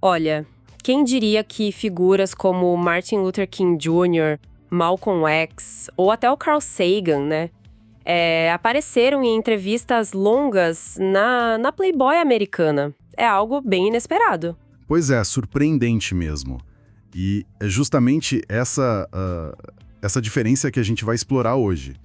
Olha, quem diria que figuras como Martin Luther King Jr., Malcolm X ou até o Carl Sagan, né, apareceram em entrevistas longas na Playboy americana. É algo bem inesperado. Pois é, surpreendente mesmo. E é justamente essa diferença que a gente vai explorar hoje.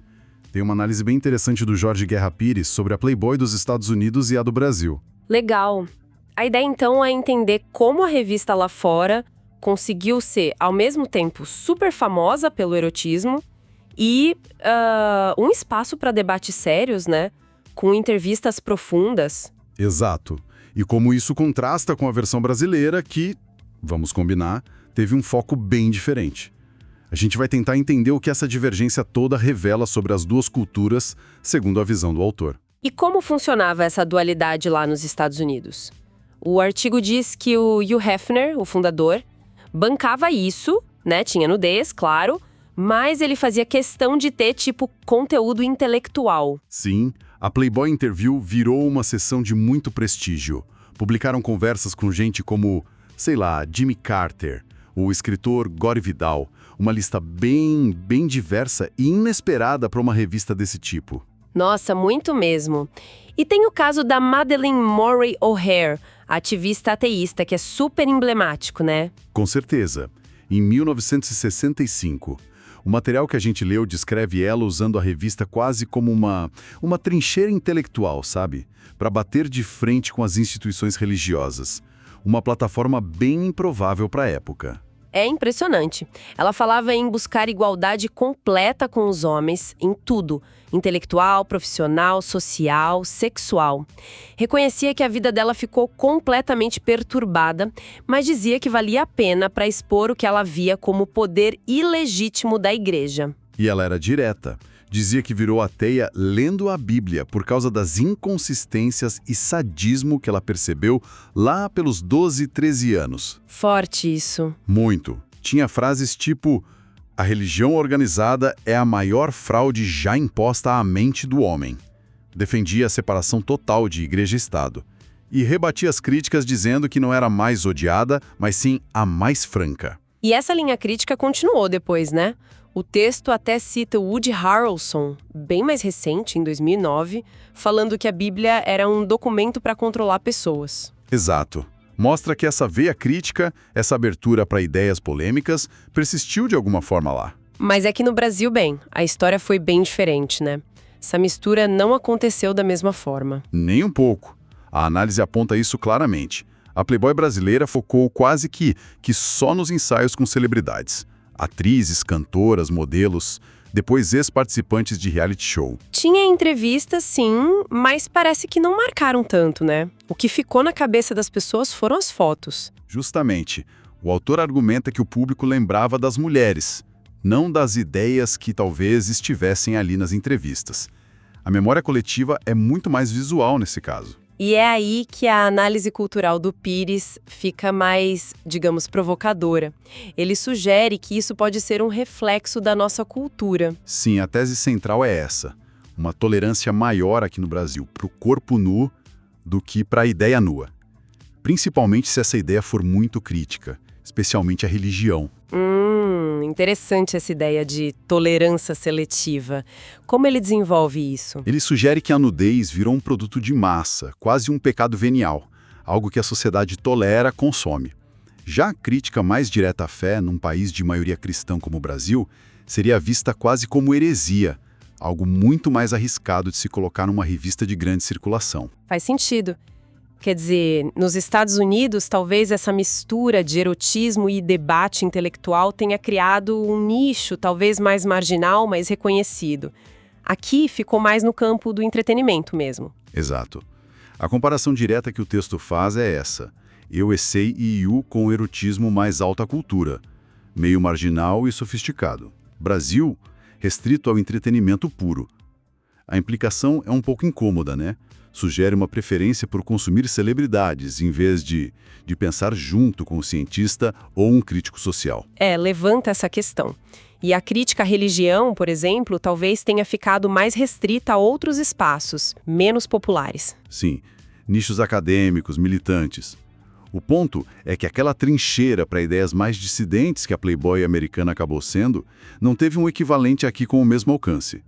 Tem uma análise bem interessante do Jorge Guerra Pires sobre a Playboy dos Estados Unidos e a do Brasil. Legal. A ideia, então, é entender como a revista lá fora conseguiu ser, ao mesmo tempo, super famosa pelo erotismo e um espaço para debates sérios, né? Com entrevistas profundas. Exato. E como isso contrasta com a versão brasileira que, vamos combinar, teve um foco bem diferente. A gente vai tentar entender o que essa divergência toda revela sobre as duas culturas, segundo a visão do autor. E como funcionava essa dualidade lá nos Estados Unidos? O artigo diz que o Hugh Hefner, o fundador, bancava isso, né? Tinha nudez, claro, mas ele fazia questão de ter, tipo, conteúdo intelectual. Sim, a Playboy Interview virou uma sessão de muito prestígio. Publicaram conversas com gente como, sei lá, Jimmy Carter, o escritor Gore Vidal, uma lista bem diversa e inesperada para uma revista desse tipo. Nossa, muito mesmo. E tem o caso da Madeleine Murray O'Hair, ativista ateísta, que é super emblemático, né? Com certeza. Em 1965, o material que a gente leu descreve ela usando a revista quase como uma trincheira intelectual, sabe? Para bater de frente com as instituições religiosas. Uma plataforma bem improvável para a época. É impressionante. Ela falava em buscar igualdade completa com os homens em tudo, intelectual, profissional, social, sexual. Reconhecia que a vida dela ficou completamente perturbada, mas dizia que valia a pena para expor o que ela via como poder ilegítimo da igreja. E ela era direta. Dizia que virou ateia lendo a Bíblia por causa das inconsistências e sadismo que ela percebeu lá pelos 12, 13 anos. Forte isso. Muito. Tinha frases tipo: a religião organizada é a maior fraude já imposta à mente do homem. Defendia a separação total de igreja e Estado. E rebatia as críticas dizendo que não era a mais odiada, mas sim a mais franca. E essa linha crítica continuou depois, né? O texto até cita o Woody Harrelson, bem mais recente, em 2009, falando que a Bíblia era um documento para controlar pessoas. Exato. Mostra que essa veia crítica, essa abertura para ideias polêmicas, persistiu de alguma forma lá. Mas é que no Brasil, bem, a história foi bem diferente, né? Essa mistura não aconteceu da mesma forma. Nem um pouco. A análise aponta isso claramente. A Playboy brasileira focou quase que só nos ensaios com celebridades. Atrizes, cantoras, modelos, depois ex-participantes de reality show. Tinha entrevistas, sim, mas parece que não marcaram tanto, né? O que ficou na cabeça das pessoas foram as fotos. Justamente. O autor argumenta que o público lembrava das mulheres, não das ideias que talvez estivessem ali nas entrevistas. A memória coletiva é muito mais visual nesse caso. E é aí que a análise cultural do Pires fica mais, digamos, provocadora. Ele sugere que isso pode ser um reflexo da nossa cultura. Sim, a tese central é essa. Uma tolerância maior aqui no Brasil para o corpo nu do que para a ideia nua. Principalmente se essa ideia for muito crítica, especialmente a religião. Interessante essa ideia de tolerância seletiva. Como ele desenvolve isso? Ele sugere que a nudez virou um produto de massa, quase um pecado venial, algo que a sociedade tolera, consome. Já a crítica mais direta à fé, num país de maioria cristã como o Brasil, seria vista quase como heresia, algo muito mais arriscado de se colocar numa revista de grande circulação. Faz sentido. Quer dizer, nos Estados Unidos, talvez essa mistura de erotismo e debate intelectual tenha criado um nicho, talvez mais marginal, mas reconhecido. Aqui ficou mais no campo do entretenimento mesmo. Exato. A comparação direta que o texto faz é essa. Eu, Essay e Yu com o erotismo mais alta cultura, meio marginal e sofisticado. Brasil, restrito ao entretenimento puro. A implicação é um pouco incômoda, né? Sugere uma preferência por consumir celebridades, em vez de pensar junto com o cientista ou um crítico social. Levanta essa questão. E a crítica à religião, por exemplo, talvez tenha ficado mais restrita a outros espaços, menos populares. Sim, nichos acadêmicos, militantes. O ponto é que aquela trincheira para ideias mais dissidentes que a Playboy americana acabou sendo, não teve um equivalente aqui com o mesmo alcance.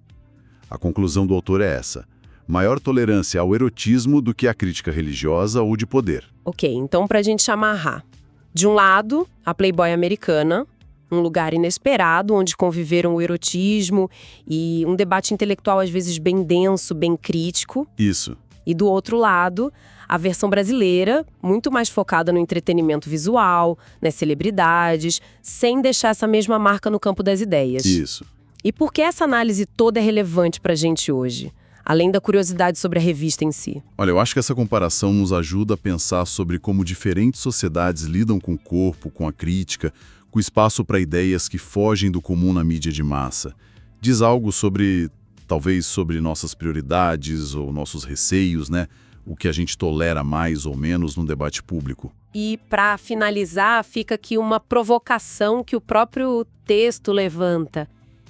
A conclusão do autor é essa: maior tolerância ao erotismo do que à crítica religiosa ou de poder. Ok, então pra gente amarrar. De um lado, a Playboy americana, um lugar inesperado onde conviveram o erotismo e um debate intelectual às vezes bem denso, bem crítico. Isso. E do outro lado, a versão brasileira, muito mais focada no entretenimento visual, nas celebridades, sem deixar essa mesma marca no campo das ideias. Isso. E por que essa análise toda é relevante pra gente hoje? Além da curiosidade sobre a revista em si. Olha, eu acho que essa comparação nos ajuda a pensar sobre como diferentes sociedades lidam com o corpo, com a crítica, com espaço para ideias que fogem do comum na mídia de massa. Diz algo sobre, talvez, sobre nossas prioridades ou nossos receios, né? O que a gente tolera mais ou menos no debate público. E, para finalizar, fica aqui uma provocação que o próprio texto levanta.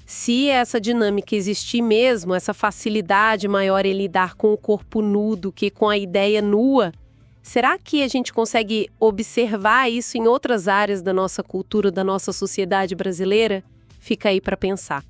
Se essa dinâmica existir mesmo, essa facilidade maior em lidar com o corpo nu do que com a ideia nua, será que a gente consegue observar isso em outras áreas da nossa cultura, da nossa sociedade brasileira? Fica aí para pensar.